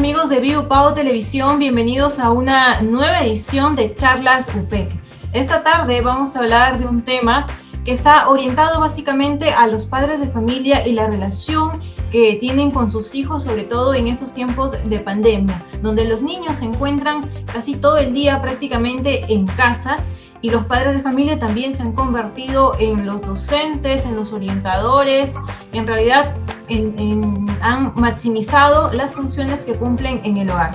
amigos de Vivo Pau Televisión, bienvenidos a una nueva edición de Charlas UPEC. Esta tarde vamos a hablar de un tema que está orientado básicamente a los padres de familia y la relación que tienen con sus hijos, sobre todo en esos tiempos de pandemia, donde los niños se encuentran casi todo el día prácticamente en casa y los padres de familia también se han convertido en los docentes, en los orientadores, en realidad han maximizado las funciones que cumplen en el hogar.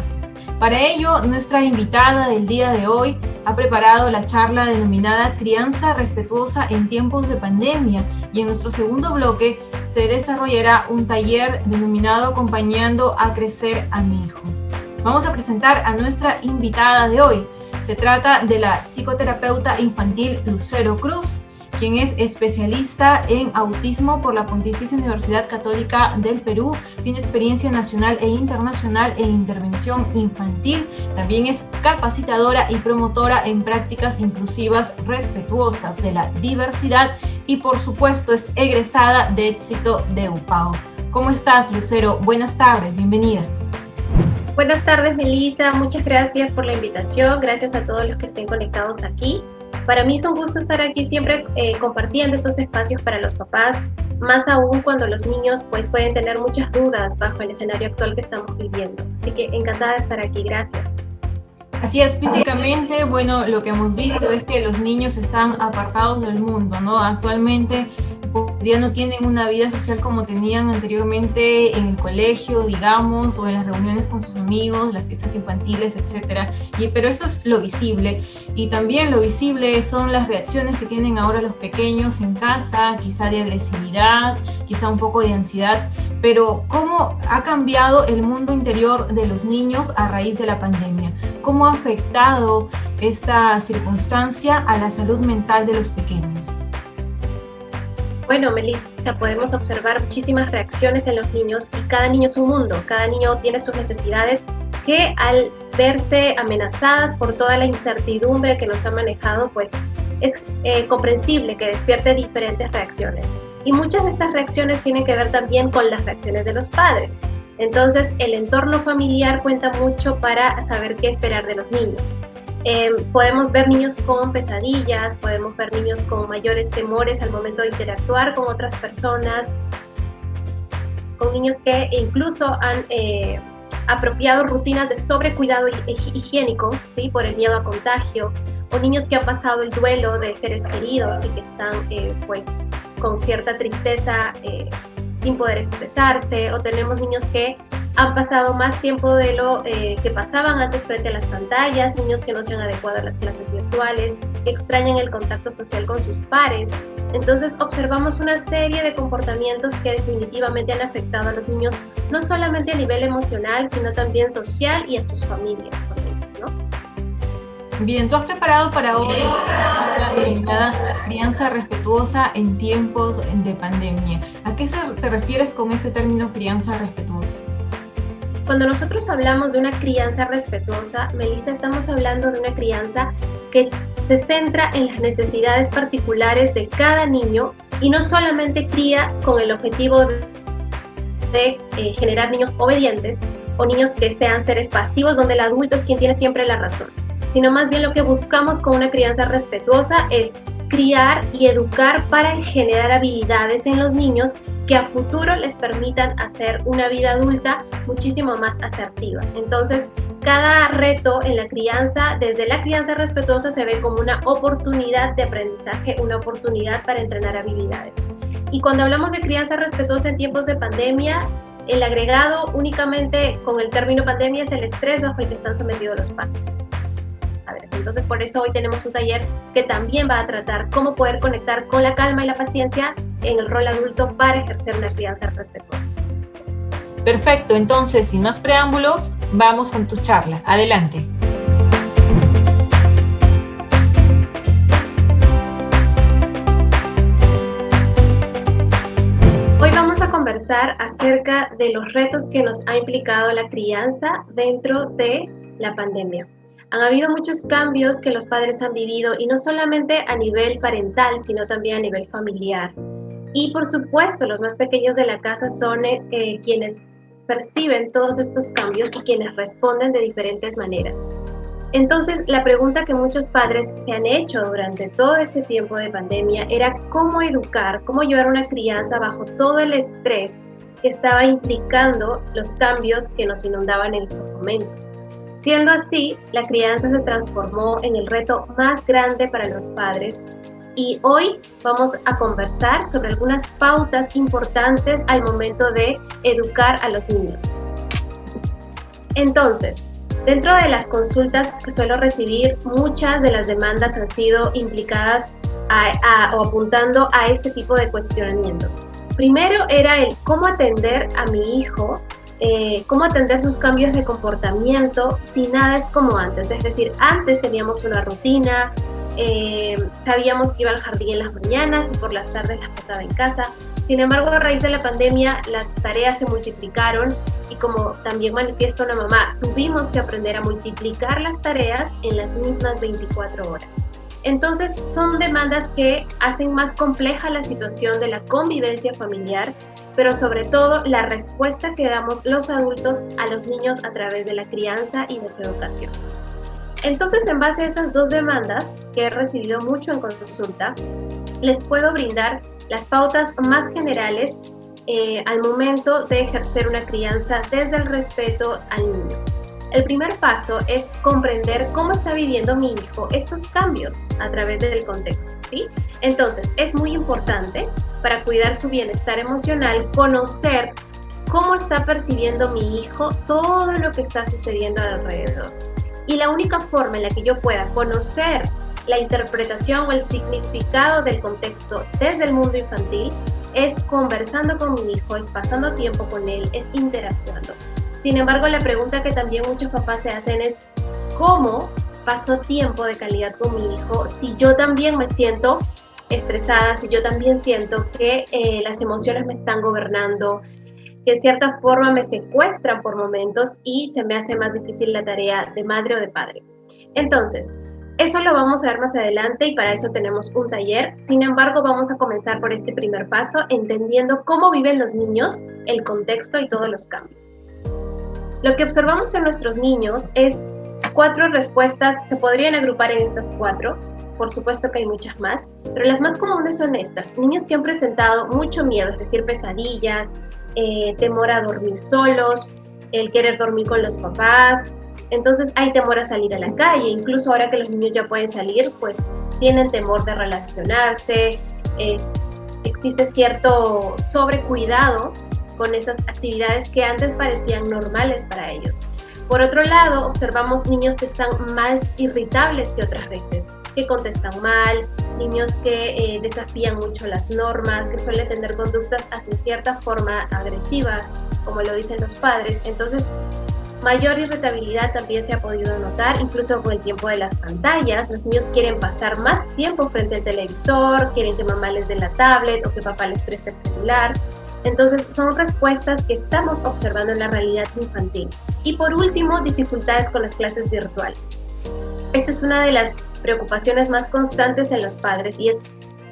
Para ello, nuestra invitada del día de hoy ha preparado la charla denominada Crianza Respetuosa en Tiempos de Pandemia, y en nuestro segundo bloque se desarrollará un taller denominado Acompañando a Crecer a mi Hijo. Vamos a presentar a nuestra invitada de hoy. Se trata de la psicoterapeuta infantil Lucero Cruz, quien es especialista en autismo por la Pontificia Universidad Católica del Perú, tiene experiencia nacional e internacional en intervención infantil, también es capacitadora y promotora en prácticas inclusivas respetuosas de la diversidad y por supuesto es egresada de éxito de UPAO. ¿Cómo estás, Lucero? Buenas tardes, bienvenida. Buenas tardes, Melissa, muchas gracias por la invitación, gracias a todos los que estén conectados aquí. Para mí es un gusto estar aquí siempre compartiendo estos espacios para los papás, más aún cuando los niños pues, pueden tener muchas dudas bajo el escenario actual que estamos viviendo. Así que encantada de estar aquí, gracias. Así es, físicamente, bueno, lo que hemos visto es que los niños están apartados del mundo, ¿no? Actualmente ya no tienen una vida social como tenían anteriormente en el colegio, digamos, o en las reuniones con sus amigos, las fiestas infantiles, etcétera. Pero eso es lo visible. Y también lo visible son las reacciones que tienen ahora los pequeños en casa, quizá de agresividad, quizá un poco de ansiedad. Pero ¿cómo ha cambiado el mundo interior de los niños a raíz de la pandemia? ¿Cómo ha afectado esta circunstancia a la salud mental de los pequeños? Bueno, Melissa, podemos observar muchísimas reacciones en los niños y cada niño es un mundo, cada niño tiene sus necesidades que al verse amenazadas por toda la incertidumbre que nos ha manejado, pues es comprensible que despierte diferentes reacciones. Y muchas de estas reacciones tienen que ver también con las reacciones de los padres. Entonces, el entorno familiar cuenta mucho para saber qué esperar de los niños. Podemos ver niños con pesadillas, podemos ver niños con mayores temores al momento de interactuar con otras personas, con niños que incluso han apropiado rutinas de sobrecuidado higiénico, ¿sí? Por el miedo a contagio, o niños que han pasado el duelo de seres queridos y que están pues con cierta tristeza sin poder expresarse, o tenemos niños que han pasado más tiempo de lo que pasaban antes frente a las pantallas, niños que no se han adecuado a las clases virtuales, que extrañan el contacto social con sus pares. Entonces observamos una serie de comportamientos que definitivamente han afectado a los niños, no solamente a nivel emocional, sino también social y a sus familias con ellos, ¿no? Bien, tú has preparado para hoy la denominada crianza respetuosa en tiempos de pandemia. ¿A qué te refieres con ese término crianza respetuosa? Cuando nosotros hablamos de una crianza respetuosa, Melissa, estamos hablando de una crianza que se centra en las necesidades particulares de cada niño y no solamente cría con el objetivo de generar niños obedientes o niños que sean seres pasivos donde el adulto es quien tiene siempre la razón, sino más bien lo que buscamos con una crianza respetuosa es criar y educar para generar habilidades en los niños que a futuro les permitan hacer una vida adulta muchísimo más asertiva. Entonces, cada reto en la crianza, desde la crianza respetuosa, se ve como una oportunidad de aprendizaje, una oportunidad para entrenar habilidades. Y cuando hablamos de crianza respetuosa en tiempos de pandemia, el agregado únicamente con el término pandemia es el estrés bajo el que están sometidos los padres. Entonces, por eso hoy tenemos un taller que también va a tratar cómo poder conectar con la calma y la paciencia en el rol adulto para ejercer una crianza respetuosa. Perfecto, entonces, sin más preámbulos, vamos con tu charla. Adelante. Hoy vamos a conversar acerca de los retos que nos ha implicado la crianza dentro de la pandemia. Han habido muchos cambios que los padres han vivido y no solamente a nivel parental, sino también a nivel familiar. Y por supuesto, los más pequeños de la casa son quienes perciben todos estos cambios y quienes responden de diferentes maneras. Entonces, la pregunta que muchos padres se han hecho durante todo este tiempo de pandemia era cómo educar, cómo llevar una crianza bajo todo el estrés que estaba implicando los cambios que nos inundaban en estos momentos. Siendo así, la crianza se transformó en el reto más grande para los padres y hoy vamos a conversar sobre algunas pautas importantes al momento de educar a los niños. Entonces, dentro de las consultas que suelo recibir, muchas de las demandas han sido implicadas o apuntando a este tipo de cuestionamientos. Primero era el cómo atender a mi hijo, cómo atender sus cambios de comportamiento si nada es como antes. Es decir, antes teníamos una rutina, sabíamos que iba al jardín en las mañanas y por las tardes las pasaba en casa. Sin embargo, a raíz de la pandemia, las tareas se multiplicaron y como también manifiesta una mamá, tuvimos que aprender a multiplicar las tareas en las mismas 24 horas. Entonces, son demandas que hacen más compleja la situación de la convivencia familiar, pero sobre todo la respuesta que damos los adultos a los niños a través de la crianza y de su educación. Entonces, en base a estas dos demandas, que he recibido mucho en consulta, les puedo brindar las pautas más generales al momento de ejercer una crianza desde el respeto al niño. El primer paso es comprender cómo está viviendo mi hijo estos cambios a través del contexto, ¿sí? Entonces, es muy importante para cuidar su bienestar emocional conocer cómo está percibiendo mi hijo todo lo que está sucediendo alrededor. Y la única forma en la que yo pueda conocer la interpretación o el significado del contexto desde el mundo infantil es conversando con mi hijo, es pasando tiempo con él, es interactuando. Sin embargo, la pregunta que también muchos papás se hacen es ¿cómo paso tiempo de calidad con mi hijo si yo también me siento estresada, si yo también siento que las emociones me están gobernando, que de cierta forma me secuestran por momentos y se me hace más difícil la tarea de madre o de padre? Entonces, eso lo vamos a ver más adelante y para eso tenemos un taller. Sin embargo, vamos a comenzar por este primer paso, entendiendo cómo viven los niños, el contexto y todos los cambios. Lo que observamos en nuestros niños es 4 respuestas, se podrían agrupar en estas 4, por supuesto que hay muchas más, pero las más comunes son estas. Niños que han presentado mucho miedo, es decir, pesadillas, temor a dormir solos, el querer dormir con los papás. Entonces hay temor a salir a la calle, incluso ahora que los niños ya pueden salir, pues tienen temor de relacionarse, existe cierto sobrecuidado con esas actividades que antes parecían normales para ellos. Por otro lado, observamos niños que están más irritables que otras veces, que contestan mal, niños que desafían mucho las normas, que suelen tener conductas de cierta forma agresivas, como lo dicen los padres. Entonces, mayor irritabilidad también se ha podido notar, incluso con el tiempo de las pantallas. Los niños quieren pasar más tiempo frente al televisor, quieren que mamá les dé la tablet o que papá les preste el celular. Entonces, son respuestas que estamos observando en la realidad infantil. Y por último, dificultades con las clases virtuales. Esta es una de las preocupaciones más constantes en los padres y es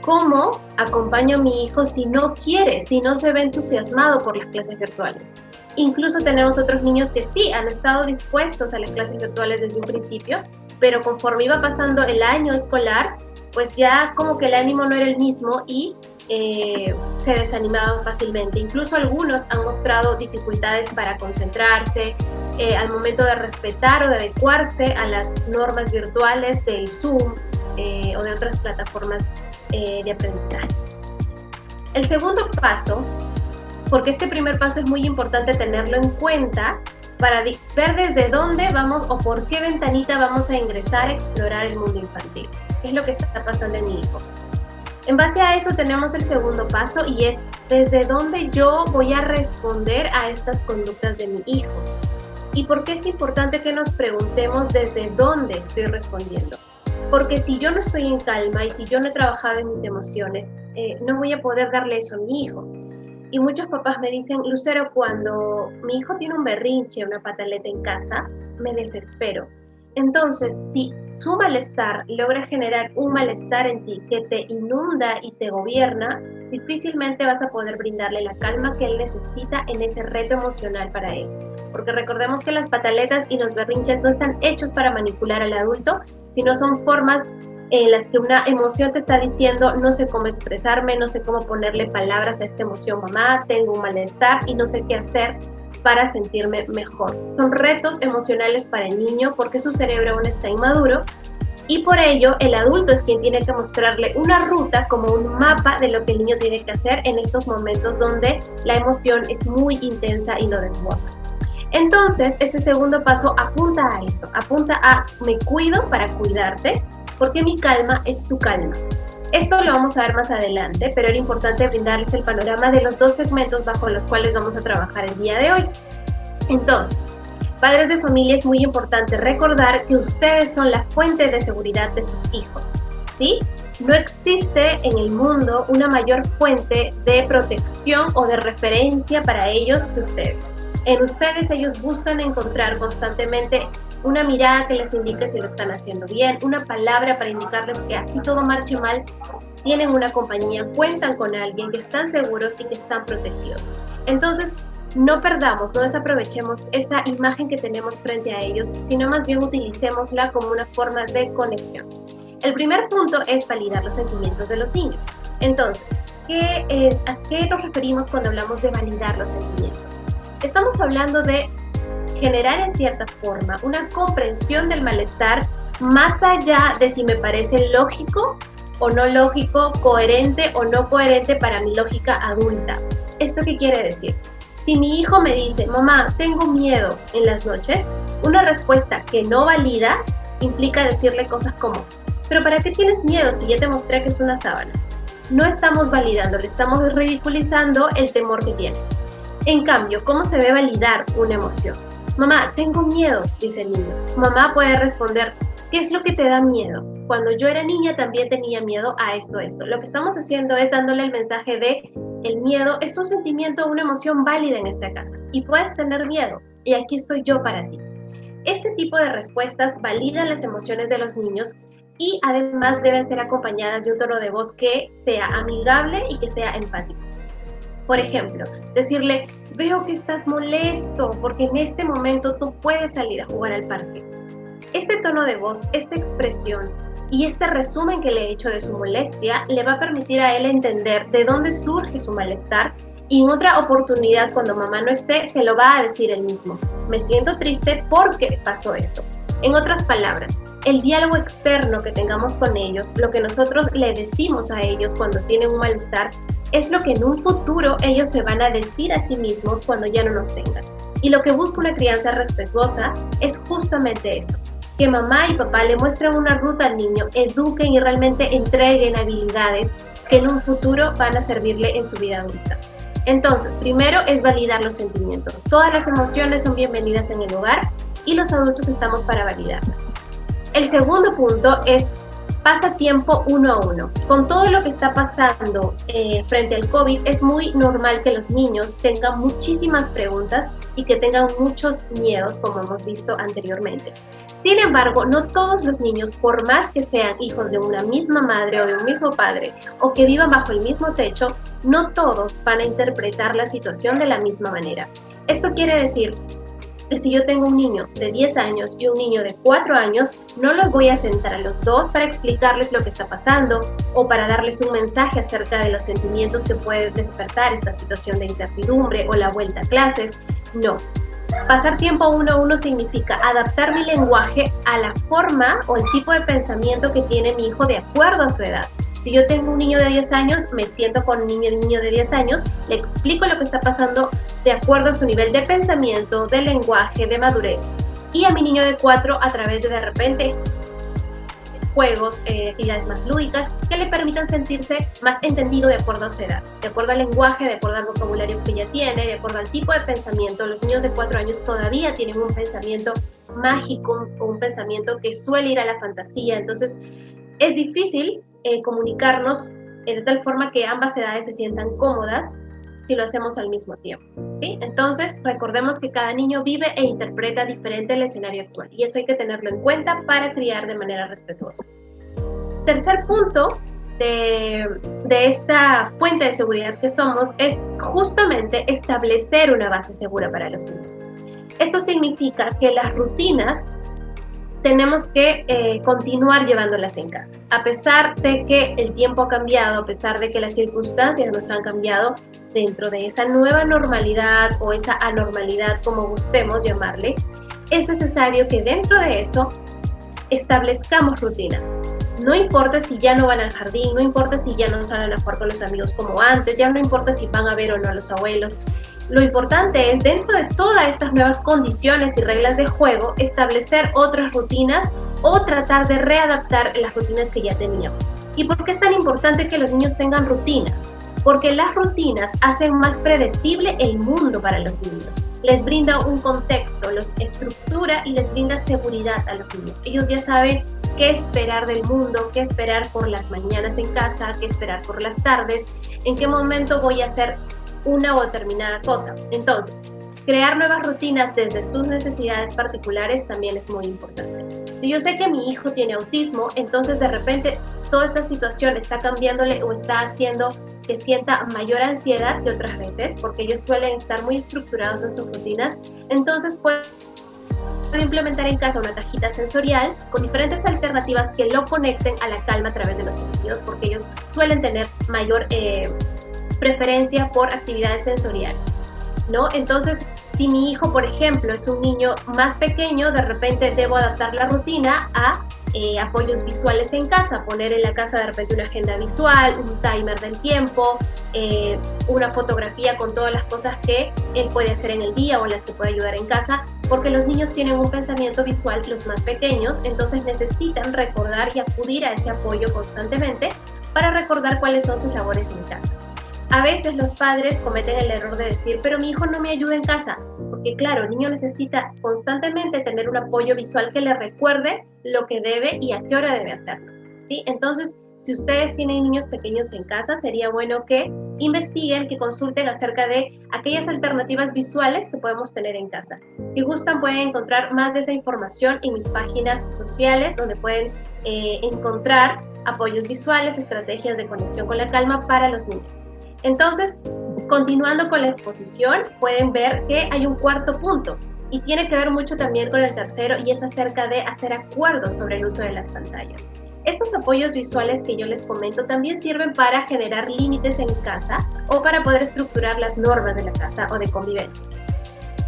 ¿cómo acompaño a mi hijo si no quiere, si no se ve entusiasmado por las clases virtuales? Incluso tenemos otros niños que sí han estado dispuestos a las clases virtuales desde un principio, pero conforme iba pasando el año escolar, pues ya como que el ánimo no era el mismo y se desanimaban fácilmente. Incluso algunos han mostrado dificultades para concentrarse al momento de respetar o de adecuarse a las normas virtuales del Zoom o de otras plataformas de aprendizaje. El segundo paso, porque este primer paso es muy importante tenerlo en cuenta para ver desde dónde vamos o por qué ventanita vamos a ingresar a explorar el mundo infantil. ¿Qué es lo que está pasando en mi hijo? En base a eso tenemos el segundo paso y es desde dónde yo voy a responder a estas conductas de mi hijo. ¿Y por qué es importante que nos preguntemos desde dónde estoy respondiendo? Porque si yo no estoy en calma y si yo no he trabajado en mis emociones, no voy a poder darle eso a mi hijo. Y muchos papás me dicen, Lucero, cuando mi hijo tiene un berrinche, una pataleta en casa, me desespero. Entonces, si su malestar logra generar un malestar en ti que te inunda y te gobierna, difícilmente vas a poder brindarle la calma que él necesita en ese reto emocional para él. Porque recordemos que las pataletas y los berrinches no están hechos para manipular al adulto, sino son formas en las que una emoción te está diciendo: no sé cómo expresarme, no sé cómo ponerle palabras a esta emoción, mamá, tengo un malestar y no sé qué hacer para sentirme mejor. Son retos emocionales para el niño porque su cerebro aún está inmaduro, y por ello el adulto es quien tiene que mostrarle una ruta, como un mapa de lo que el niño tiene que hacer en estos momentos donde la emoción es muy intensa y lo desborda. Entonces, este segundo paso apunta a eso, apunta a: me cuido para cuidarte, porque mi calma es tu calma. Esto lo vamos a ver más adelante, pero era importante brindarles el panorama de los dos segmentos bajo los cuales vamos a trabajar el día de hoy. Entonces, padres de familia, es muy importante recordar que ustedes son la fuente de seguridad de sus hijos, ¿sí? No existe en el mundo una mayor fuente de protección o de referencia para ellos que ustedes. En ustedes ellos buscan encontrar constantemente una mirada que les indique si lo están haciendo bien, una palabra para indicarles que así todo marche mal, tienen una compañía, cuentan con alguien, que están seguros y que están protegidos. Entonces, no perdamos, no desaprovechemos esa imagen que tenemos frente a ellos, sino más bien utilicémosla como una forma de conexión. El primer punto es validar los sentimientos de los niños. Entonces, ¿a qué nos referimos cuando hablamos de validar los sentimientos? Estamos hablando de generar en cierta forma una comprensión del malestar más allá de si me parece lógico o no lógico, coherente o no coherente para mi lógica adulta. ¿Esto qué quiere decir? Si mi hijo me dice: mamá, tengo miedo en las noches, una respuesta que no valida implica decirle cosas como: pero ¿para qué tienes miedo si ya te mostré que es una sábana? No estamos validando, le estamos ridiculizando el temor que tiene. En cambio, ¿cómo se debe validar una emoción? Mamá, tengo miedo, dice el niño. Mamá puede responder: ¿qué es lo que te da miedo? Cuando yo era niña también tenía miedo a esto. Lo que estamos haciendo es dándole el mensaje de: el miedo es un sentimiento, una emoción válida en esta casa y puedes tener miedo y aquí estoy yo para ti. Este tipo de respuestas validan las emociones de los niños y además deben ser acompañadas de un tono de voz que sea amigable y que sea empático. Por ejemplo, decirle: veo que estás molesto porque en este momento tú puedes salir a jugar al parque. Este tono de voz, esta expresión y este resumen que le he hecho de su molestia le va a permitir a él entender de dónde surge su malestar, y en otra oportunidad, cuando mamá no esté, se lo va a decir él mismo: me siento triste porque pasó esto. En otras palabras, el diálogo externo que tengamos con ellos, lo que nosotros le decimos a ellos cuando tienen un malestar, es lo que en un futuro ellos se van a decir a sí mismos cuando ya no nos tengan. Y lo que busca una crianza respetuosa es justamente eso: que mamá y papá le muestren una ruta al niño, eduquen y realmente entreguen habilidades que en un futuro van a servirle en su vida adulta. Entonces, primero es validar los sentimientos. Todas las emociones son bienvenidas en el hogar y los adultos estamos para validarlas. El segundo punto es: pasa tiempo uno a uno. Con todo lo que está pasando frente al COVID, es muy normal que los niños tengan muchísimas preguntas y que tengan muchos miedos, como hemos visto anteriormente. Sin embargo, no todos los niños, por más que sean hijos de una misma madre o de un mismo padre, o que vivan bajo el mismo techo, no todos van a interpretar la situación de la misma manera. Esto quiere decir que si yo tengo un niño de 10 años y un niño de 4 años, no los voy a sentar a los dos para explicarles lo que está pasando o para darles un mensaje acerca de los sentimientos que puede despertar esta situación de incertidumbre o la vuelta a clases. No. Pasar tiempo uno a uno significa adaptar mi lenguaje a la forma o el tipo de pensamiento que tiene mi hijo de acuerdo a su edad. Si yo tengo un niño de 10 años, me siento con un niño de 10 años, le explico lo que está pasando de acuerdo a su nivel de pensamiento, de lenguaje, de madurez. Y a mi niño de 4 a través de repente juegos, actividades más lúdicas que le permitan sentirse más entendido de acuerdo a su edad, de acuerdo al lenguaje, de acuerdo al vocabulario que ya tiene, de acuerdo al tipo de pensamiento. Los niños de 4 años todavía tienen un pensamiento mágico o un pensamiento que suele ir a la fantasía. Entonces, es difícil comunicarnos de tal forma que ambas edades se sientan cómodas si lo hacemos al mismo tiempo, ¿sí? Entonces, recordemos que cada niño vive e interpreta diferente el escenario actual y eso hay que tenerlo en cuenta para criar de manera respetuosa. Tercer punto de esta fuente de seguridad que somos es justamente establecer una base segura para los niños. Esto significa que las rutinas tenemos que continuar llevándolas en casa. A pesar de que el tiempo ha cambiado, a pesar de que las circunstancias nos han cambiado, dentro de esa nueva normalidad o esa anormalidad, como gustemos llamarle, es necesario que dentro de eso establezcamos rutinas. No importa si ya no van al jardín, no importa si ya no salen a jugar con los amigos como antes, ya no importa si van a ver o no a los abuelos. Lo importante es, dentro de todas estas nuevas condiciones y reglas de juego, establecer otras rutinas o tratar de readaptar las rutinas que ya teníamos. ¿Y por qué es tan importante que los niños tengan rutinas? Porque las rutinas hacen más predecible el mundo para los niños. Les brinda un contexto, los estructura y les brinda seguridad a los niños. Ellos ya saben qué esperar del mundo, qué esperar por las mañanas en casa, qué esperar por las tardes, en qué momento voy a hacer una o determinada cosa. Entonces, crear nuevas rutinas desde sus necesidades particulares también es muy importante. Si yo sé que mi hijo tiene autismo, entonces de repente toda esta situación está cambiándole o está haciendo que sienta mayor ansiedad que otras veces, porque ellos suelen estar muy estructurados en sus rutinas, entonces puedo implementar en casa una cajita sensorial con diferentes alternativas que lo conecten a la calma a través de los sentidos, porque ellos suelen tener mayor preferencia por actividades sensoriales, ¿no? Entonces, si mi hijo, por ejemplo, es un niño más pequeño, de repente debo adaptar la rutina a apoyos visuales en casa, poner en la casa de repente una agenda visual, un timer del tiempo, una fotografía con todas las cosas que él puede hacer en el día o las que puede ayudar en casa, porque los niños tienen un pensamiento visual, los más pequeños, entonces necesitan recordar y acudir a ese apoyo constantemente para recordar cuáles son sus labores en casa. A veces los padres cometen el error de decir, pero mi hijo no me ayuda en casa, porque claro, el niño necesita constantemente tener un apoyo visual que le recuerde lo que debe y a qué hora debe hacerlo, ¿sí? Entonces, si ustedes tienen niños pequeños en casa, sería bueno que investiguen, que consulten acerca de aquellas alternativas visuales que podemos tener en casa. Si gustan, pueden encontrar más de esa información en mis páginas sociales, donde pueden encontrar apoyos visuales, estrategias de conexión con la calma para los niños. Entonces, continuando con la exposición, pueden ver que hay un cuarto punto y tiene que ver mucho también con el tercero y es acerca de hacer acuerdos sobre el uso de las pantallas. Estos apoyos visuales que yo les comento también sirven para generar límites en casa o para poder estructurar las normas de la casa o de convivencia.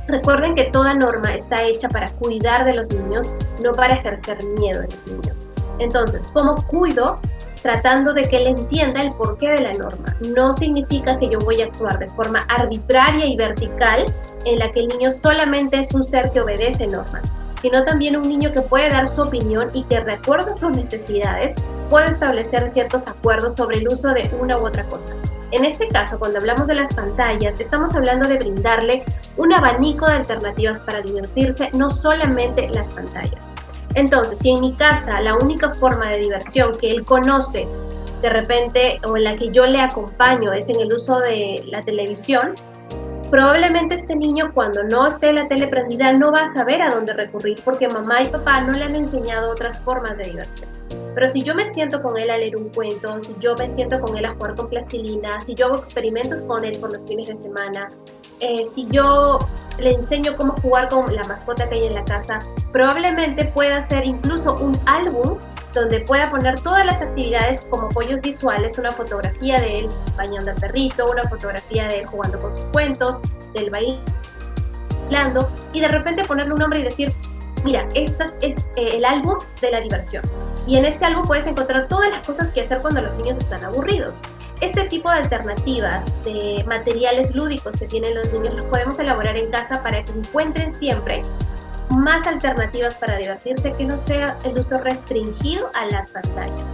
Recuerden que toda norma está hecha para cuidar de los niños, no para ejercer miedo en los niños. Entonces, ¿cómo cuido? Tratando de que él entienda el porqué de la norma. No significa que yo voy a actuar de forma arbitraria y vertical en la que el niño solamente es un ser que obedece normas, sino también un niño que puede dar su opinión y que de acuerdo a sus necesidades puede establecer ciertos acuerdos sobre el uso de una u otra cosa. En este caso, cuando hablamos de las pantallas, estamos hablando de brindarle un abanico de alternativas para divertirse, no solamente las pantallas. Entonces, si en mi casa la única forma de diversión que él conoce de repente o en la que yo le acompaño es en el uso de la televisión, probablemente este niño cuando no esté la tele prendida no va a saber a dónde recurrir porque mamá y papá no le han enseñado otras formas de diversión. Pero si yo me siento con él a leer un cuento, si yo me siento con él a jugar con plastilina, si yo hago experimentos con él por los fines de semana, si yo le enseño cómo jugar con la mascota que hay en la casa, probablemente pueda hacer incluso un álbum donde pueda poner todas las actividades como apoyos visuales, una fotografía de él bañando al perrito, una fotografía de él jugando con sus cuentos, del bailando, y de repente ponerle un nombre y decir, mira, este es el álbum de la diversión. Y en este álbum puedes encontrar todas las cosas que hacer cuando los niños están aburridos. Este tipo de alternativas, de materiales lúdicos que tienen los niños, los podemos elaborar en casa para que encuentren siempre más alternativas para divertirse que no sea el uso restringido a las pantallas,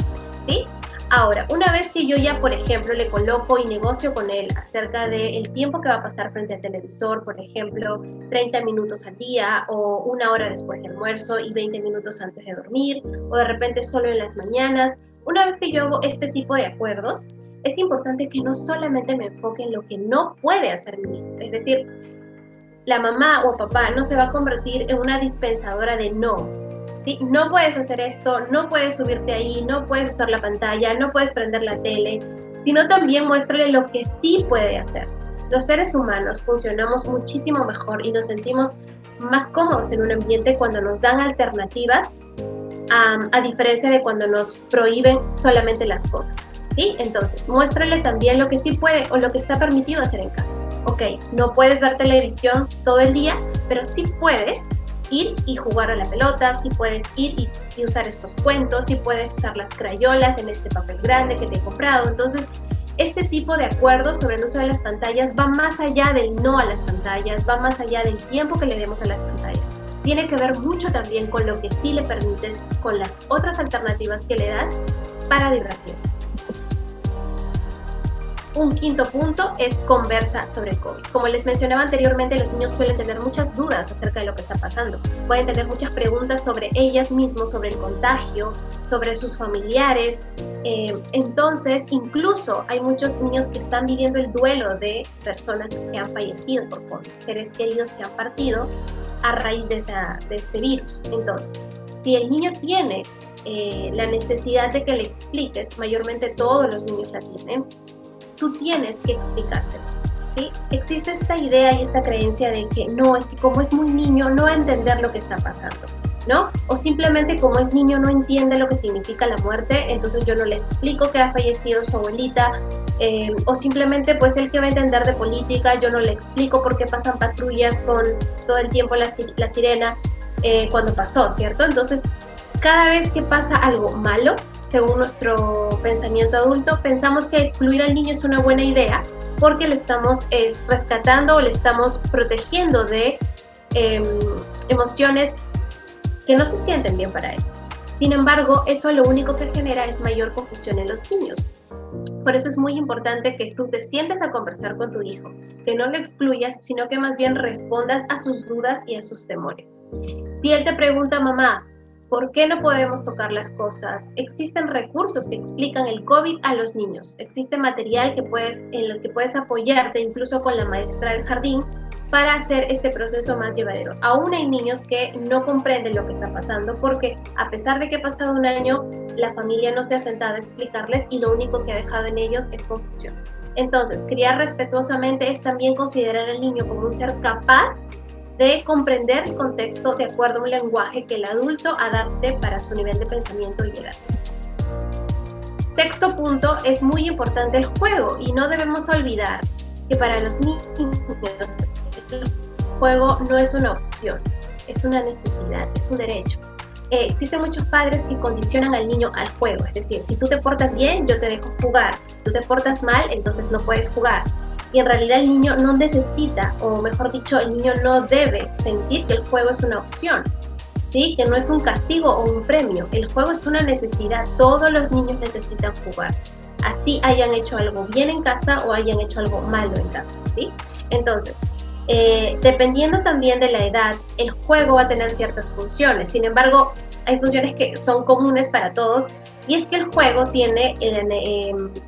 ¿sí? Ahora, una vez que yo ya, por ejemplo, le coloco y negocio con él acerca del tiempo que va a pasar frente al televisor, por ejemplo, 30 minutos al día o una hora después del almuerzo y 20 minutos antes de dormir, o de repente solo en las mañanas, una vez que yo hago este tipo de acuerdos, es importante que no solamente me enfoque en lo que no puede hacer mi hijo. Es decir, la mamá o papá no se va a convertir en una dispensadora de no. ¿Sí? No puedes hacer esto, no puedes subirte ahí, no puedes usar la pantalla, no puedes prender la tele, sino también muéstrale lo que sí puede hacer. Los seres humanos funcionamos muchísimo mejor y nos sentimos más cómodos en un ambiente cuando nos dan alternativas, a diferencia de cuando nos prohíben solamente las cosas. ¿Sí? Entonces, muéstrale también lo que sí puede o lo que está permitido hacer en casa. Ok, no puedes ver televisión todo el día, pero sí puedes ir y jugar a la pelota, sí puedes ir y usar estos cuentos, sí puedes usar las crayolas en este papel grande que te he comprado. Entonces, este tipo de acuerdos sobre el uso de las pantallas va más allá del no a las pantallas, va más allá del tiempo que le demos a las pantallas. Tiene que ver mucho también con lo que sí le permites, con las otras alternativas que le das para divertirse. Un quinto punto es conversa sobre el COVID. Como les mencionaba anteriormente, los niños suelen tener muchas dudas acerca de lo que está pasando. Pueden tener muchas preguntas sobre ellas mismos, sobre el contagio, sobre sus familiares. Entonces, incluso hay muchos niños que están viviendo el duelo de personas que han fallecido por COVID, seres queridos que han partido a raíz de este virus. Entonces, si el niño tiene la necesidad de que le expliques, mayormente todos los niños la tienen, tú tienes que explicárselo, ¿sí? Existe esta idea y esta creencia de que no, es que como es muy niño no va a entender lo que está pasando, ¿no? O simplemente como es niño no entiende lo que significa la muerte, entonces yo no le explico que ha fallecido su abuelita, o simplemente pues él que va a entender de política, yo no le explico por qué pasan patrullas con todo el tiempo la sirena cuando pasó, ¿cierto? Entonces, cada vez que pasa algo malo, según nuestro pensamiento adulto, pensamos que excluir al niño es una buena idea porque lo estamos rescatando o le estamos protegiendo de emociones que no se sienten bien para él. Sin embargo, eso lo único que genera es mayor confusión en los niños. Por eso es muy importante que tú te sientes a conversar con tu hijo, que no lo excluyas, sino que más bien respondas a sus dudas y a sus temores. Si él te pregunta, mamá, ¿por qué no podemos tocar las cosas? Existen recursos que explican el COVID a los niños. Existe material en el que puedes apoyarte, incluso con la maestra del jardín, para hacer este proceso más llevadero. Aún hay niños que no comprenden lo que está pasando porque a pesar de que ha pasado un año, la familia no se ha sentado a explicarles y lo único que ha dejado en ellos es confusión. Entonces, criar respetuosamente es también considerar al niño como un ser capaz de comprender el contexto de acuerdo a un lenguaje que el adulto adapte para su nivel de pensamiento y edad. Sexto punto, es muy importante el juego y no debemos olvidar que para los niños el juego no es una opción, es una necesidad, es un derecho. Existen muchos padres que condicionan al niño al juego, es decir, si tú te portas bien, yo te dejo jugar, si tú te portas mal, entonces no puedes jugar. Y en realidad el niño no necesita, o mejor dicho, el niño no debe sentir que el juego es una opción, ¿sí? Que no es un castigo o un premio. El juego es una necesidad. Todos los niños necesitan jugar. Así hayan hecho algo bien en casa o hayan hecho algo malo en casa, ¿sí? Entonces, dependiendo también de la edad, el juego va a tener ciertas funciones. Sin embargo, hay funciones que son comunes para todos. Y es que el juego tiene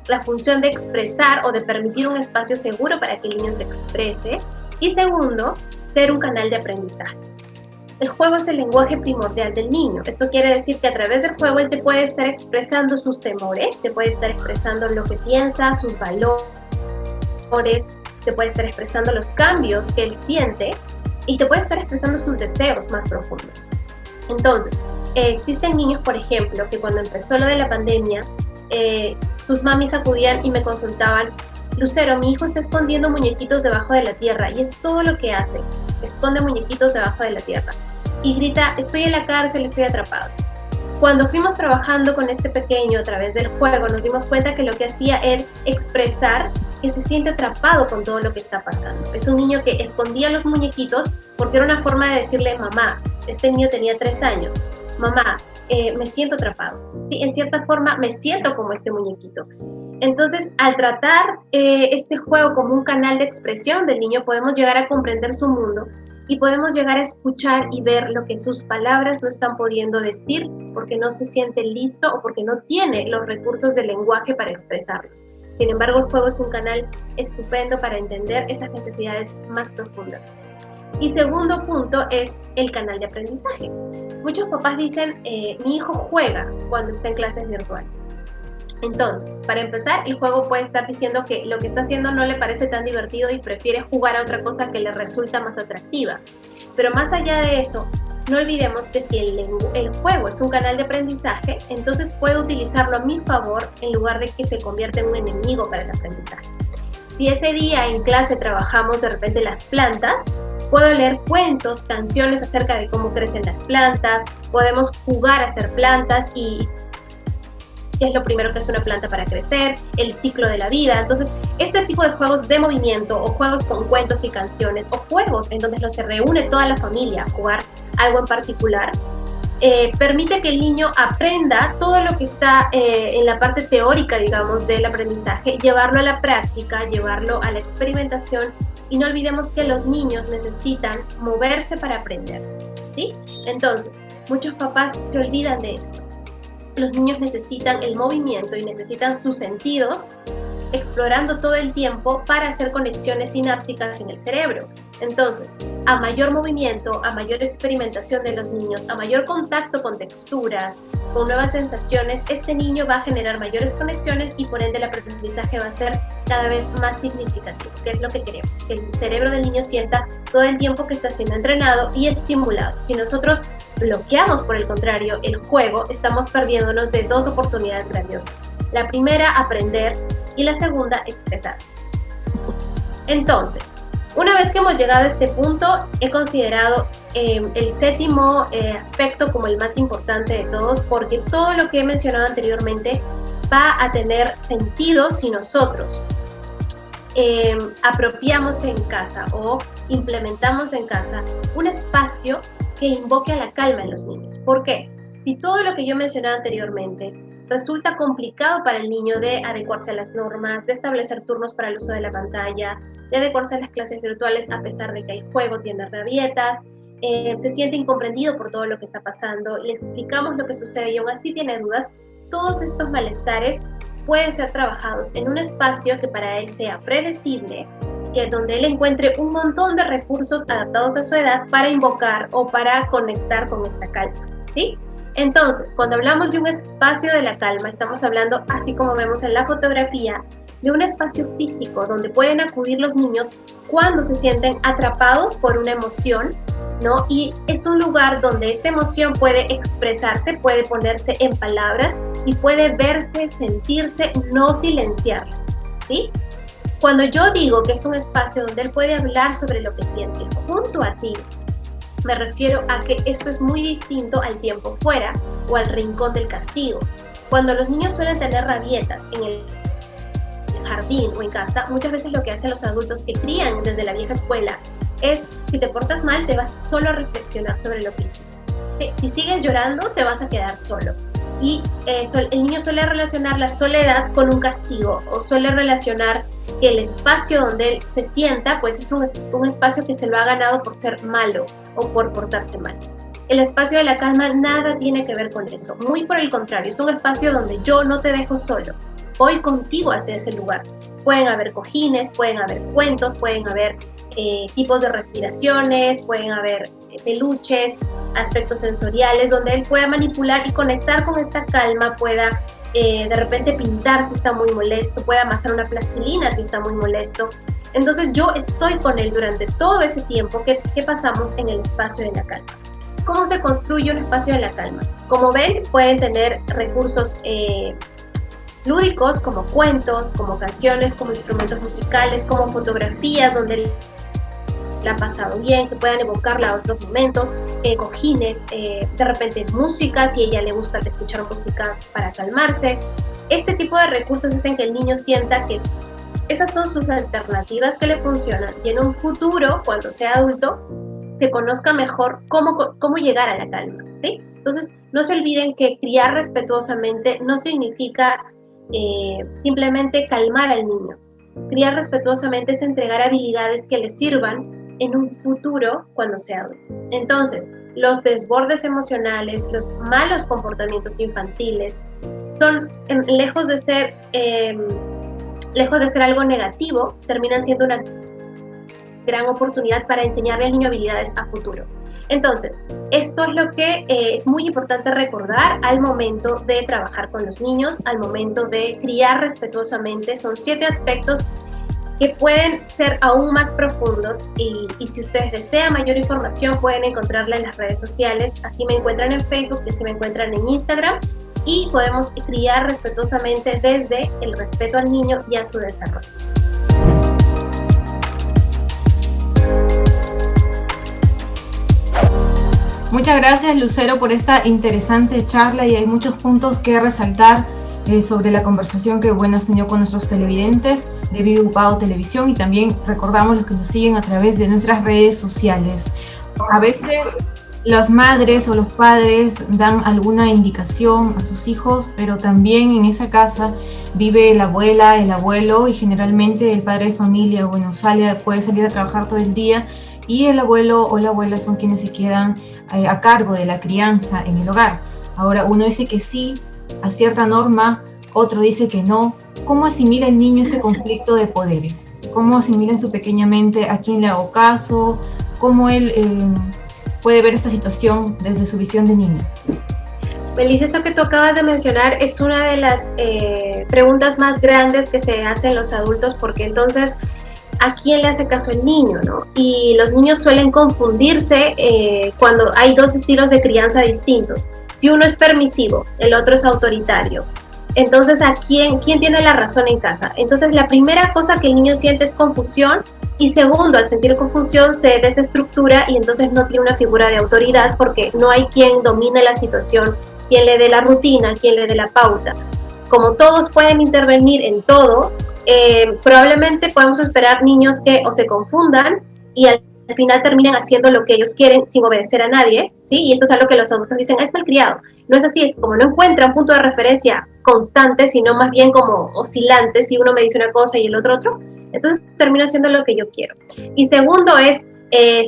la función de expresar o de permitir un espacio seguro para que el niño se exprese. Y segundo, ser un canal de aprendizaje. El juego es el lenguaje primordial del niño. Esto quiere decir que a través del juego él te puede estar expresando sus temores, te puede estar expresando lo que piensa, sus valores, te puede estar expresando los cambios que él siente y te puede estar expresando sus deseos más profundos. Entonces, existen niños, por ejemplo, que cuando empezó lo de la pandemia, sus mamis acudían y me consultaban, Lucero, mi hijo está escondiendo muñequitos debajo de la tierra y es todo lo que hace, esconde muñequitos debajo de la tierra y grita, estoy en la cárcel, estoy atrapado. Cuando fuimos trabajando con este pequeño a través del juego, nos dimos cuenta que lo que hacía es expresar que se siente atrapado con todo lo que está pasando. Es un niño que escondía los muñequitos porque era una forma de decirle, mamá, este niño tenía 3 años, mamá, me siento atrapado. Sí, en cierta forma me siento como este muñequito. Entonces, al tratar este juego como un canal de expresión del niño, podemos llegar a comprender su mundo y podemos llegar a escuchar y ver lo que sus palabras no están pudiendo decir porque no se siente listo o porque no tiene los recursos del lenguaje para expresarlos. Sin embargo, el juego es un canal estupendo para entender esas necesidades más profundas. Y segundo punto es el canal de aprendizaje. Muchos papás dicen, mi hijo juega cuando está en clases virtuales. Entonces, para empezar, el juego puede estar diciendo que lo que está haciendo no le parece tan divertido y prefiere jugar a otra cosa que le resulta más atractiva. Pero más allá de eso, no olvidemos que si el juego es un canal de aprendizaje, entonces puedo utilizarlo a mi favor en lugar de que se convierta en un enemigo para el aprendizaje. Si ese día en clase trabajamos de repente las plantas, puedo leer cuentos, canciones acerca de cómo crecen las plantas, podemos jugar a hacer plantas y qué es lo primero que hace una planta para crecer, el ciclo de la vida. Entonces, este tipo de juegos de movimiento o juegos con cuentos y canciones o juegos en donde se reúne toda la familia a jugar algo en particular, permite que el niño aprenda todo lo que está en la parte teórica, digamos, del aprendizaje, llevarlo a la práctica, llevarlo a la experimentación, y no olvidemos que los niños necesitan moverse para aprender, ¿sí? Entonces, muchos papás se olvidan de esto. Los niños necesitan el movimiento y necesitan sus sentidos explorando todo el tiempo para hacer conexiones sinápticas en el cerebro. Entonces, a mayor movimiento, a mayor experimentación de los niños, a mayor contacto con texturas, con nuevas sensaciones, este niño va a generar mayores conexiones y por ende el aprendizaje va a ser cada vez más significativo, que es lo que queremos, que el cerebro del niño sienta todo el tiempo que está siendo entrenado y estimulado. Si nosotros bloqueamos, por el contrario, el juego, estamos perdiéndonos de dos oportunidades grandiosas. La primera, aprender, y la segunda, expresarse. Entonces, una vez que hemos llegado a este punto, he considerado el séptimo aspecto como el más importante de todos, porque todo lo que he mencionado anteriormente va a tener sentido si nosotros apropiamos en casa o implementamos en casa un espacio que invoque a la calma en los niños. ¿Por qué? Si todo lo que yo mencionaba anteriormente resulta complicado para el niño de adecuarse a las normas, de establecer turnos para el uso de la pantalla, de adecuarse a las clases virtuales a pesar de que hay juego, tiene rabietas, se siente incomprendido por todo lo que está pasando, le explicamos lo que sucede y aún así tiene dudas, todos estos malestares pueden ser trabajados en un espacio que para él sea predecible, que donde él encuentre un montón de recursos adaptados a su edad para invocar o para conectar con esta calma, ¿sí? Entonces, cuando hablamos de un espacio de la calma, estamos hablando, así como vemos en la fotografía, de un espacio físico donde pueden acudir los niños cuando se sienten atrapados por una emoción, ¿no? Y es un lugar donde esta emoción puede expresarse, puede ponerse en palabras y puede verse, sentirse, no silenciarla, ¿sí? Cuando yo digo que es un espacio donde él puede hablar sobre lo que siente junto a ti, me refiero a que esto es muy distinto al tiempo fuera o al rincón del castigo. Cuando los niños suelen tener rabietas en el jardín o en casa, muchas veces lo que hacen los adultos que crían desde la vieja escuela es, si te portas mal, te vas solo a reflexionar sobre lo que hiciste. Si sigues llorando, te vas a quedar solo. Y el niño suele relacionar la soledad con un castigo, o suele relacionar que el espacio donde él se sienta, pues es un espacio que se lo ha ganado por ser malo o por portarse mal. El espacio de la calma nada tiene que ver con eso, muy por el contrario, es un espacio donde yo no te dejo solo, voy contigo hacia ese lugar. Pueden haber cojines, pueden haber cuentos, pueden haber tipos de respiraciones, pueden haber peluches, aspectos sensoriales, donde él pueda manipular y conectar con esta calma, pueda de repente pintar si está muy molesto, pueda amasar una plastilina si está muy molesto. Entonces yo estoy con él durante todo ese tiempo que pasamos en el espacio de la calma. ¿Cómo se construye un espacio de la calma? Como ven, pueden tener recursos lúdicos como cuentos, como canciones, como instrumentos musicales, como fotografías donde la ha pasado bien, que puedan evocarla a otros momentos, cojines, de repente música, si a ella le gusta escuchar música para calmarse. Este tipo de recursos hacen que el niño sienta que esas son sus alternativas que le funcionan y en un futuro, cuando sea adulto, se conozca mejor cómo llegar a la calma, ¿sí? Entonces, no se olviden que criar respetuosamente no significa simplemente calmar al niño. Criar respetuosamente es entregar habilidades que le sirvan en un futuro cuando sea adulto. Entonces, los desbordes emocionales, los malos comportamientos infantiles son, lejos de ser lejos de ser algo negativo, terminan siendo una gran oportunidad para enseñarle al niño habilidades a futuro. Entonces, esto es lo que es muy importante recordar al momento de trabajar con los niños, al momento de criar respetuosamente. Son 7 aspectos que pueden ser aún más profundos y si ustedes desean mayor información pueden encontrarla en las redes sociales. Así me encuentran en Facebook y así me encuentran en Instagram, y podemos criar respetuosamente desde el respeto al niño y a su desarrollo. Muchas gracias, Lucero, por esta interesante charla, y hay muchos puntos que resaltar sobre la conversación que has tenido con nuestros televidentes de Vive Upao Televisión, y también recordamos los que nos siguen a través de nuestras redes sociales. A veces las madres o los padres dan alguna indicación a sus hijos, pero también en esa casa vive la abuela, el abuelo, y generalmente el padre de familia, puede salir a trabajar todo el día, y el abuelo o la abuela son quienes se quedan a cargo de la crianza en el hogar. Ahora, uno dice que sí a cierta norma, otro dice que no. ¿Cómo asimila el niño ese conflicto de poderes? ¿Cómo asimila en su pequeña mente a quién le hago caso? ¿Cómo él puede ver esta situación desde su visión de niño? Melissa, eso que tú acabas de mencionar es una de las preguntas más grandes que se hacen los adultos, porque entonces, ¿a quién le hace caso el niño, no? Y los niños suelen confundirse cuando hay 2 estilos de crianza distintos. Si uno es permisivo, el otro es autoritario. Entonces, ¿a quién tiene la razón en casa? Entonces, la primera cosa que el niño siente es confusión, y segundo, al sentir confusión se desestructura y entonces no tiene una figura de autoridad, porque no hay quien domine la situación, quien le dé la rutina, quien le dé la pauta. Como todos pueden intervenir en todo, probablemente podemos esperar niños que o se confundan y al final terminan haciendo lo que ellos quieren sin obedecer a nadie, ¿sí? Y eso es algo que los adultos dicen, es malcriado. No es así, es como no encuentran punto de referencia constante, sino más bien como oscilantes, si uno me dice una cosa y el otro, entonces termino haciendo lo que yo quiero. Y segundo es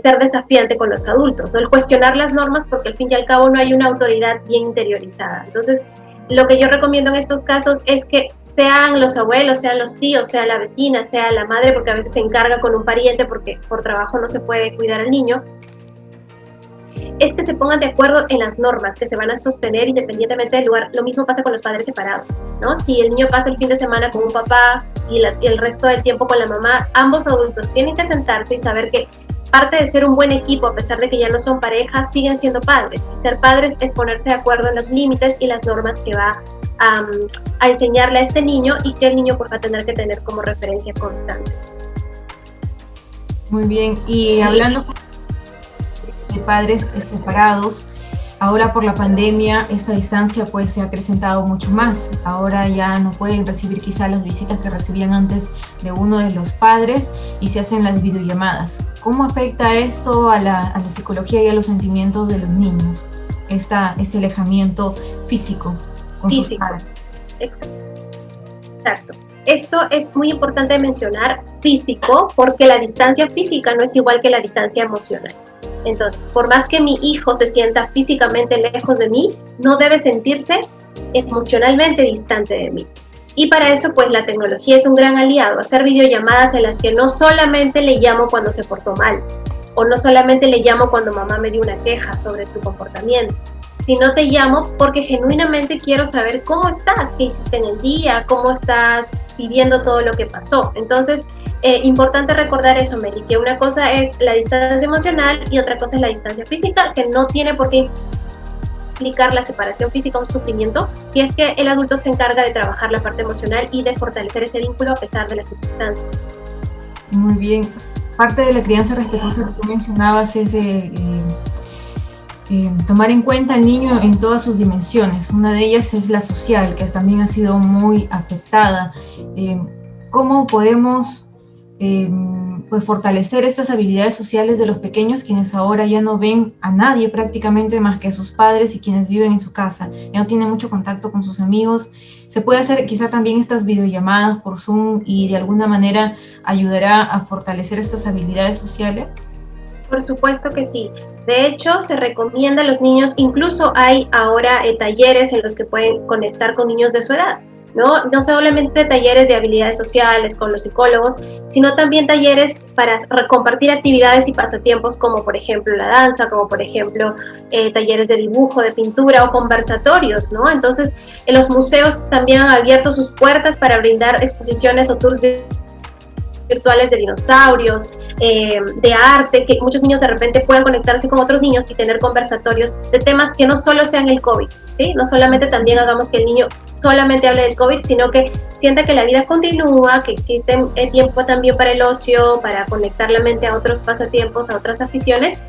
ser desafiante con los adultos, ¿no? El cuestionar las normas, porque al fin y al cabo no hay una autoridad bien interiorizada. Entonces, lo que yo recomiendo en estos casos es que sean los abuelos, sean los tíos, sea la vecina, sea la madre, porque a veces se encarga con un pariente porque por trabajo no se puede cuidar al niño, es que se pongan de acuerdo en las normas que se van a sostener independientemente del lugar. Lo mismo pasa con los padres separados, ¿no? Si el niño pasa el fin de semana con un papá y el resto del tiempo con la mamá, ambos adultos tienen que sentarse y saber que parte de ser un buen equipo, a pesar de que ya no son parejas, siguen siendo padres. Ser padres es ponerse de acuerdo en los límites y las normas que va a enseñarle a este niño, y que el niño pues va a tener que tener como referencia constante. Muy bien, y hablando de padres separados, ahora por la pandemia esta distancia pues se ha acrecentado mucho más. Ahora ya no pueden recibir quizá las visitas que recibían antes de uno de los padres y se hacen las videollamadas. ¿Cómo afecta esto a la psicología y a los sentimientos de los niños, este alejamiento físico con sus padres? Exacto. Esto es muy importante mencionar, físico, porque la distancia física no es igual que la distancia emocional. Entonces, por más que mi hijo se sienta físicamente lejos de mí, no debe sentirse emocionalmente distante de mí. Y para eso, pues la tecnología es un gran aliado. Hacer videollamadas en las que no solamente le llamo cuando se portó mal, o no solamente le llamo cuando mamá me dio una queja sobre tu comportamiento, sino te llamo porque genuinamente quiero saber cómo estás, qué hiciste en el día, cómo estás viviendo todo lo que pasó. Entonces, importante recordar eso, Meli, que una cosa es la distancia emocional y otra cosa es la distancia física, que no tiene por qué implicar la separación física o un sufrimiento, si es que el adulto se encarga de trabajar la parte emocional y de fortalecer ese vínculo a pesar de las circunstancias. Muy bien. Parte de la crianza respetuosa que tú mencionabas es tomar en cuenta al niño en todas sus dimensiones. Una de ellas es la social, que también ha sido muy afectada. ¿Cómo podemos pues fortalecer estas habilidades sociales de los pequeños, quienes ahora ya no ven a nadie prácticamente más que a sus padres y quienes viven en su casa, ya no tienen mucho contacto con sus amigos? ¿Se puede hacer quizá también estas videollamadas por Zoom y de alguna manera ayudará a fortalecer estas habilidades sociales? Por supuesto que sí. De hecho, se recomienda a los niños, incluso hay ahora talleres en los que pueden conectar con niños de su edad. ¿no? No solamente talleres de habilidades sociales con los psicólogos, sino también talleres para compartir actividades y pasatiempos como por ejemplo la danza, como por ejemplo talleres de dibujo, de pintura o conversatorios, ¿no? Entonces, los museos también han abierto sus puertas para brindar exposiciones o tours virtuales de dinosaurios, de arte, que muchos niños de repente puedan conectarse con otros niños y tener conversatorios de temas que no solo sean el COVID, ¿sí? No solamente también hagamos que el niño solamente hable del COVID, sino que sienta que la vida continúa, que existe tiempo también para el ocio, para conectar la mente a otros pasatiempos, a otras aficiones.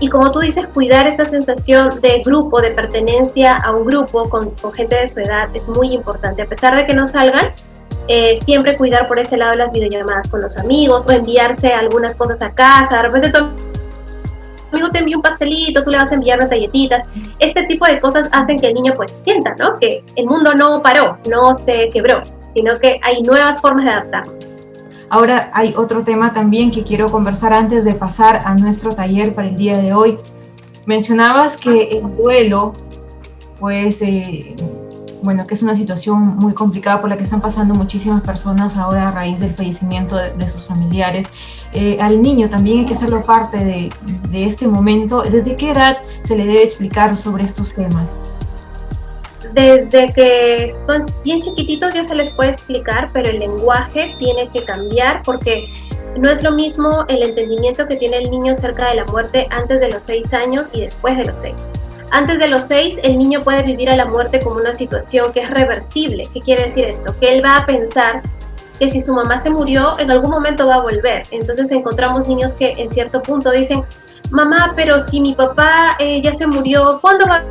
Y como tú dices, cuidar esta sensación de grupo, de pertenencia a un grupo con gente de su edad es muy importante. A pesar de que no salgan, siempre cuidar por ese lado las videollamadas con los amigos o enviarse algunas cosas a casa. De repente tu amigo te envía un pastelito, tú le vas a enviar unas galletitas. Este tipo de cosas hacen que el niño pues sienta, ¿no? Que el mundo no paró, no se quebró, sino que hay nuevas formas de adaptarnos. Ahora hay otro tema también que quiero conversar antes de pasar a nuestro taller para el día de hoy. Mencionabas que el duelo, pues, bueno, que es una situación muy complicada por la que están pasando muchísimas personas ahora a raíz del fallecimiento de sus familiares. Al niño también hay que hacerlo parte de este momento. ¿Desde qué edad se le debe explicar sobre estos temas? Desde que son bien chiquititos ya se les puede explicar, pero el lenguaje tiene que cambiar porque no es lo mismo el entendimiento que tiene el niño acerca de la muerte antes de los 6 años y después de los 6. Antes de los 6, el niño puede vivir a la muerte como una situación que es reversible. ¿Qué quiere decir esto? Que él va a pensar que si su mamá se murió, en algún momento va a volver. Entonces encontramos niños que en cierto punto dicen, mamá, pero si mi papá ya se murió, ¿cuándo va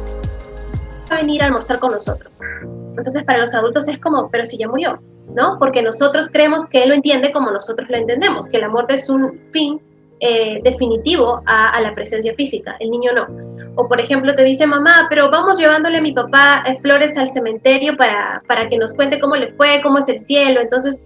a venir a almorzar con nosotros? Entonces para los adultos es como, pero si ya murió, ¿no? Porque nosotros creemos que él lo entiende como nosotros lo entendemos, que la muerte es un fin definitivo a la presencia física, el niño no. O por ejemplo te dice, mamá, pero vamos llevándole a mi papá flores al cementerio para que nos cuente cómo le fue, cómo es el cielo. Entonces,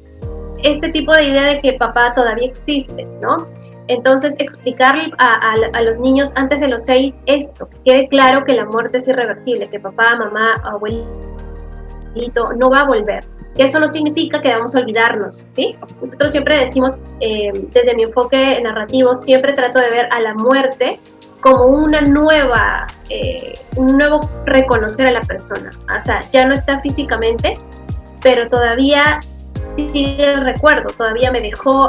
este tipo de idea de que papá todavía existe, ¿no? Entonces, explicarle a los niños antes de los 6 esto, que quede claro que la muerte es irreversible, que papá, mamá, abuelito no va a volver. Que eso no significa que vamos a olvidarnos, ¿sí? Nosotros siempre decimos, desde mi enfoque narrativo, siempre trato de ver a la muerte como una nueva, un nuevo reconocer a la persona. O sea, ya no está físicamente, pero todavía sigue el recuerdo, todavía me dejó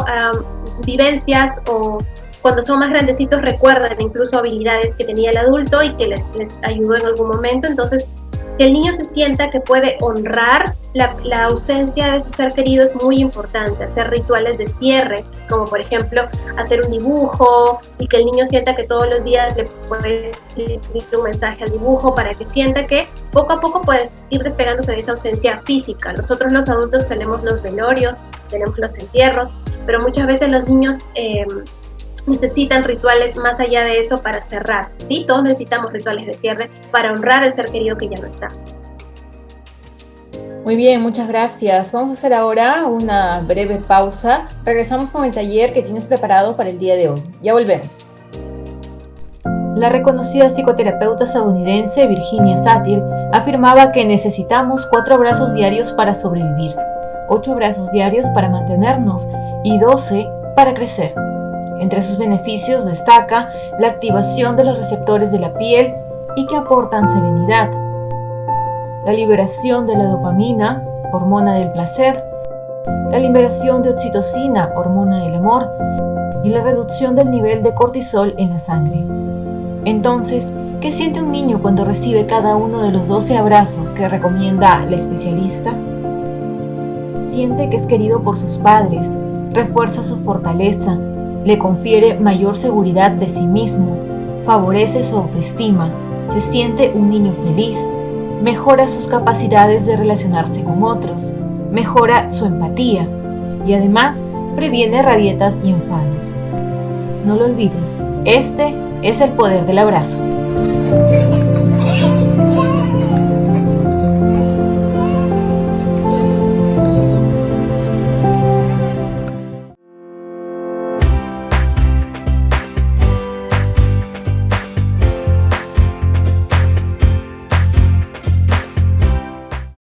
vivencias, o cuando son más grandecitos recuerdan incluso habilidades que tenía el adulto y que les ayudó en algún momento. Entonces, que el niño se sienta que puede honrar la ausencia de su ser querido es muy importante. Hacer rituales de cierre, como por ejemplo hacer un dibujo, y que el niño sienta que todos los días le puedes escribir un mensaje al dibujo para que sienta que poco a poco puedes ir despegándose de esa ausencia física. Nosotros los adultos tenemos los velorios, tenemos los entierros, pero muchas veces los niños necesitan rituales más allá de eso para cerrar, ¿sí? Todos necesitamos rituales de cierre para honrar al ser querido que ya no está. Muy bien, muchas gracias. Vamos a hacer ahora una breve pausa. Regresamos con el taller que tienes preparado para el día de hoy. Ya volvemos. La reconocida psicoterapeuta estadounidense Virginia Satir afirmaba que necesitamos 4 abrazos diarios para sobrevivir, 8 abrazos diarios para mantenernos y 12 para crecer. Entre sus beneficios destaca la activación de los receptores de la piel y que aportan serenidad, la liberación de la dopamina, hormona del placer, la liberación de oxitocina, hormona del amor, y la reducción del nivel de cortisol en la sangre. Entonces, ¿qué siente un niño cuando recibe cada uno de los 12 abrazos que recomienda la especialista? Siente que es querido por sus padres, refuerza su fortaleza, le confiere mayor seguridad de sí mismo, favorece su autoestima, se siente un niño feliz, mejora sus capacidades de relacionarse con otros, mejora su empatía y además previene rabietas y enfados. No lo olvides, este es el poder del abrazo.